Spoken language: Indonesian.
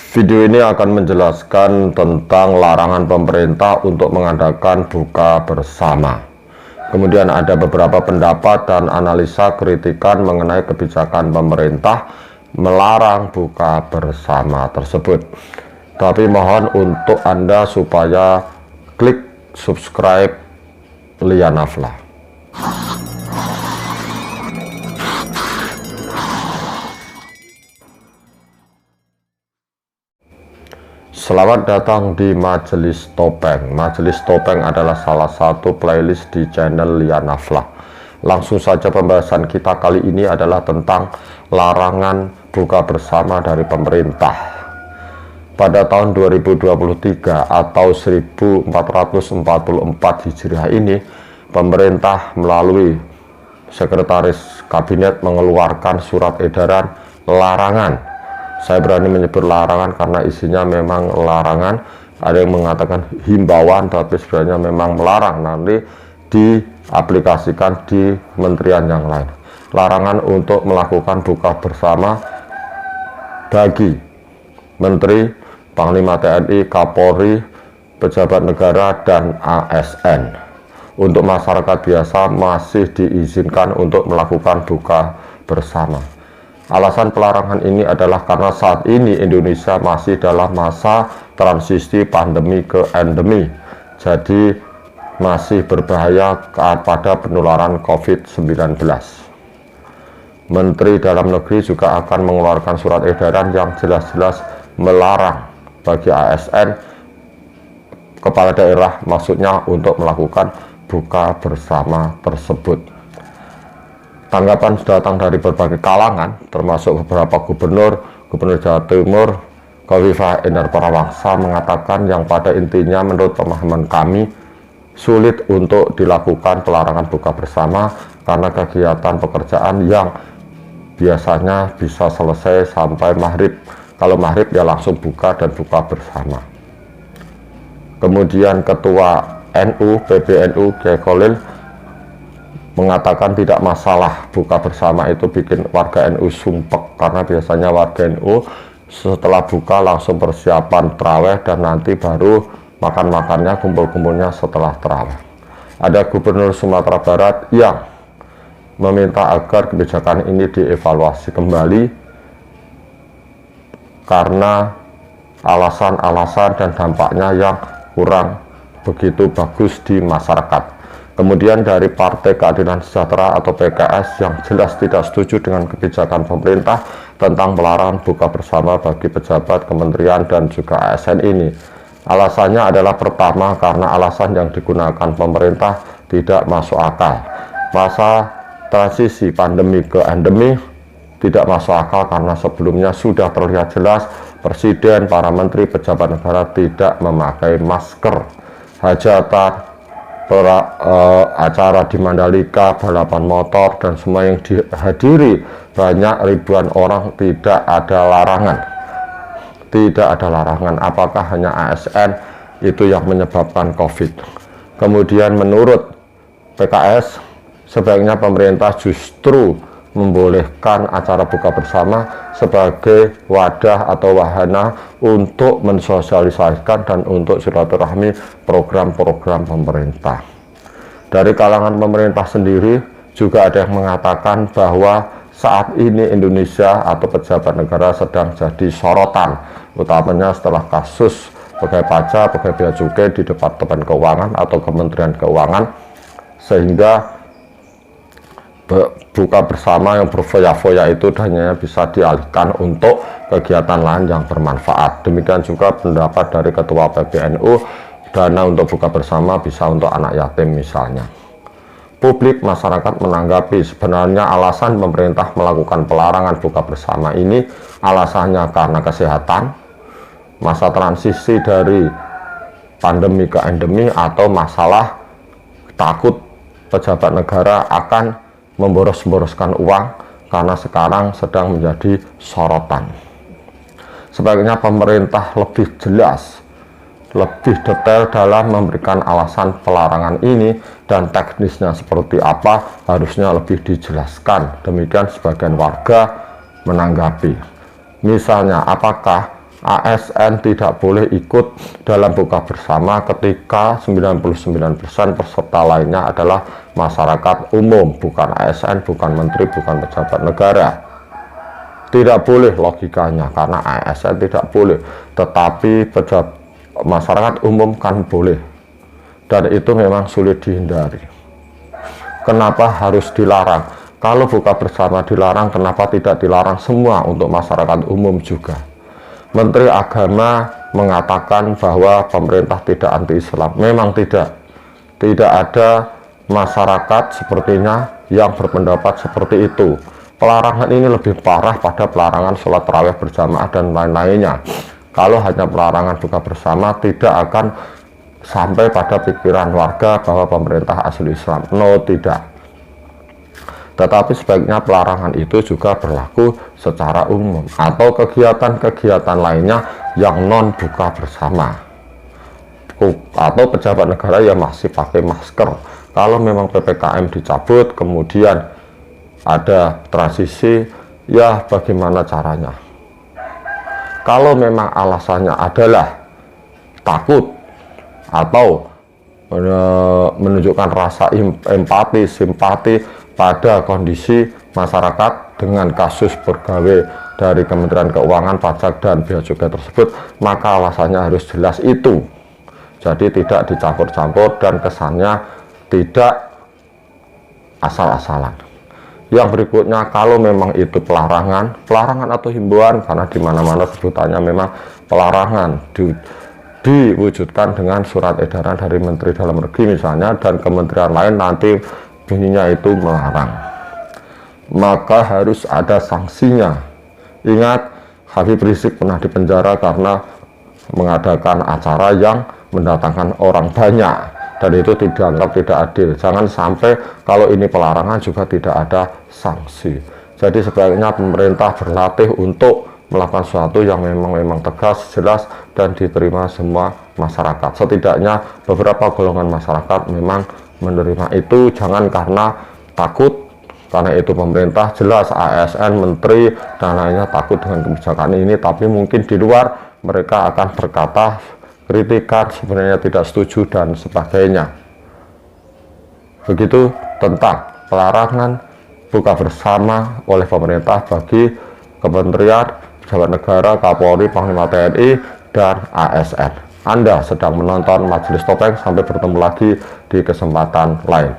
Video ini akan menjelaskan tentang larangan pemerintah untuk mengadakan buka bersama. Kemudian ada beberapa pendapat dan analisa kritikan mengenai kebijakan pemerintah melarang buka bersama tersebut. Tapi mohon untuk Anda supaya klik subscribe Lianafla. Selamat datang di Majelis Topeng. Majelis Topeng adalah salah satu playlist di channel Lianafla. Langsung saja pembahasan kita kali ini adalah tentang larangan buka bersama dari pemerintah. Pada tahun 2023 atau 1444 Hijriah ini, pemerintah melalui Sekretaris Kabinet mengeluarkan surat edaran larangan. Saya berani menyebut larangan karena isinya memang larangan. Ada yang mengatakan himbauan, tapi sebenarnya memang melarang, nanti diaplikasikan di kementerian yang lain. Larangan untuk melakukan buka bersama bagi Menteri, Panglima TNI, Kapolri, pejabat negara, dan ASN. Untuk masyarakat biasa masih diizinkan untuk melakukan buka bersama. Alasan pelarangan ini adalah karena saat ini Indonesia masih dalam masa transisi pandemi ke endemi. Jadi masih berbahaya pada penularan COVID-19. Menteri Dalam Negeri juga akan mengeluarkan surat edaran yang jelas-jelas melarang bagi ASN, kepala daerah maksudnya, untuk melakukan buka bersama tersebut. Tanggapan datang dari berbagai kalangan, termasuk beberapa gubernur Jawa Timur, Khofifah Indar Parawansa mengatakan yang pada intinya menurut pemahaman kami sulit untuk dilakukan pelarangan buka bersama karena kegiatan pekerjaan yang biasanya bisa selesai sampai maghrib. Kalau maghrib ya langsung buka dan buka bersama. Kemudian Ketua NU PBNU Kiai Kholil mengatakan tidak masalah buka bersama itu bikin warga NU sumpek, karena biasanya warga NU setelah buka langsung persiapan terawih dan nanti baru makan-makannya, kumpul-kumpulnya setelah terawih. Ada Gubernur Sumatera Barat yang meminta agar kebijakan ini dievaluasi kembali karena alasan-alasan dan dampaknya yang kurang begitu bagus di masyarakat. Kemudian dari Partai Keadilan Sejahtera atau PKS yang jelas tidak setuju dengan kebijakan pemerintah tentang pelarangan buka bersama bagi pejabat kementerian dan juga ASN ini. Alasannya adalah pertama, karena alasan yang digunakan pemerintah tidak masuk akal. Masa transisi pandemi ke endemi tidak masuk akal karena sebelumnya sudah terlihat jelas Presiden, para menteri, pejabat negara tidak memakai masker. Hajatan, acara di Mandalika, balapan motor, dan semua yang dihadiri banyak ribuan orang, tidak ada larangan. Tidak ada larangan. Apakah hanya ASN itu yang menyebabkan COVID? Kemudian menurut PKS, sebaiknya pemerintah justru membolehkan acara buka bersama sebagai wadah atau wahana untuk mensosialisasikan dan untuk silaturahmi program-program pemerintah. Dari kalangan pemerintah sendiri juga ada yang mengatakan bahwa saat ini Indonesia atau pejabat negara sedang jadi sorotan, utamanya setelah kasus pegawai pajak, pegawai bea cukai di Departemen Keuangan atau Kementerian Keuangan, sehingga buka bersama yang berfoya-foya itu hanya bisa dialihkan untuk kegiatan lain yang bermanfaat. Demikian juga pendapat dari Ketua PBNU, dana untuk buka bersama bisa untuk anak yatim misalnya. Publik, masyarakat menanggapi sebenarnya alasan pemerintah melakukan pelarangan buka bersama ini alasannya karena kesehatan, masa transisi dari pandemi ke endemi, atau masalah takut pejabat negara akan memboros-boroskan uang karena sekarang sedang menjadi sorotan. Sebaiknya pemerintah lebih jelas, lebih detail dalam memberikan alasan pelarangan ini, dan teknisnya seperti apa harusnya lebih dijelaskan. Demikian sebagian warga menanggapi. Misalnya, apakah ASN tidak boleh ikut dalam buka bersama ketika 99% peserta lainnya adalah masyarakat umum, bukan ASN, bukan menteri, bukan pejabat negara. Tidak boleh logikanya, karena ASN tidak boleh, tetapi masyarakat umum kan boleh, dan itu memang sulit dihindari. Kenapa harus dilarang? Kalau buka bersama dilarang, kenapa tidak dilarang semua untuk masyarakat umum juga? Menteri Agama mengatakan bahwa pemerintah tidak anti-Islam. Memang tidak. Tidak ada masyarakat sepertinya yang berpendapat seperti itu. Pelarangan ini lebih parah pada pelarangan sholat tarawih berjamaah dan lain-lainnya. Kalau hanya pelarangan buka bersama, tidak akan sampai pada pikiran warga bahwa pemerintah asli Islam. No, tidak. Tetapi sebaiknya pelarangan itu juga berlaku secara umum, atau kegiatan-kegiatan lainnya yang non buka bersama, atau pejabat negara yang masih pakai masker. Kalau memang PPKM dicabut kemudian ada transisi, ya bagaimana caranya? Kalau memang alasannya adalah takut atau menunjukkan rasa empati, simpati pada kondisi masyarakat dengan kasus pegawai dari Kementerian Keuangan, Pajak, dan Bea Cukai tersebut, maka alasannya harus jelas itu. Jadi tidak dicampur-campur dan kesannya tidak asal-asalan. Yang berikutnya, kalau memang itu pelarangan atau himbauan, karena di mana-mana sebutannya memang pelarangan, diwujudkan dengan surat edaran dari Menteri Dalam Negeri misalnya, dan kementerian lain nanti bunyinya itu melarang, maka harus ada sanksinya. Ingat, Habib Rizik pernah dipenjara karena mengadakan acara yang mendatangkan orang banyak, dan itu dianggap tidak adil. Jangan sampai kalau ini pelarangan juga tidak ada sanksi. Jadi sebaiknya pemerintah berlatih untuk melakukan sesuatu yang memang tegas, jelas, dan diterima semua masyarakat. Setidaknya beberapa golongan masyarakat memang menerima itu. Jangan karena takut, karena itu pemerintah, jelas ASN, menteri, dan lainnya takut dengan kebijakan ini, tapi mungkin di luar mereka akan berkata kritikan, sebenarnya tidak setuju, dan sebagainya. Begitu tentang pelarangan buka bersama oleh pemerintah bagi kementerian, pejabat negara, Kapolri, Panglima TNI, dan ASN. Anda sedang menonton Majelis Topeng. Sampai bertemu lagi di kesempatan lain.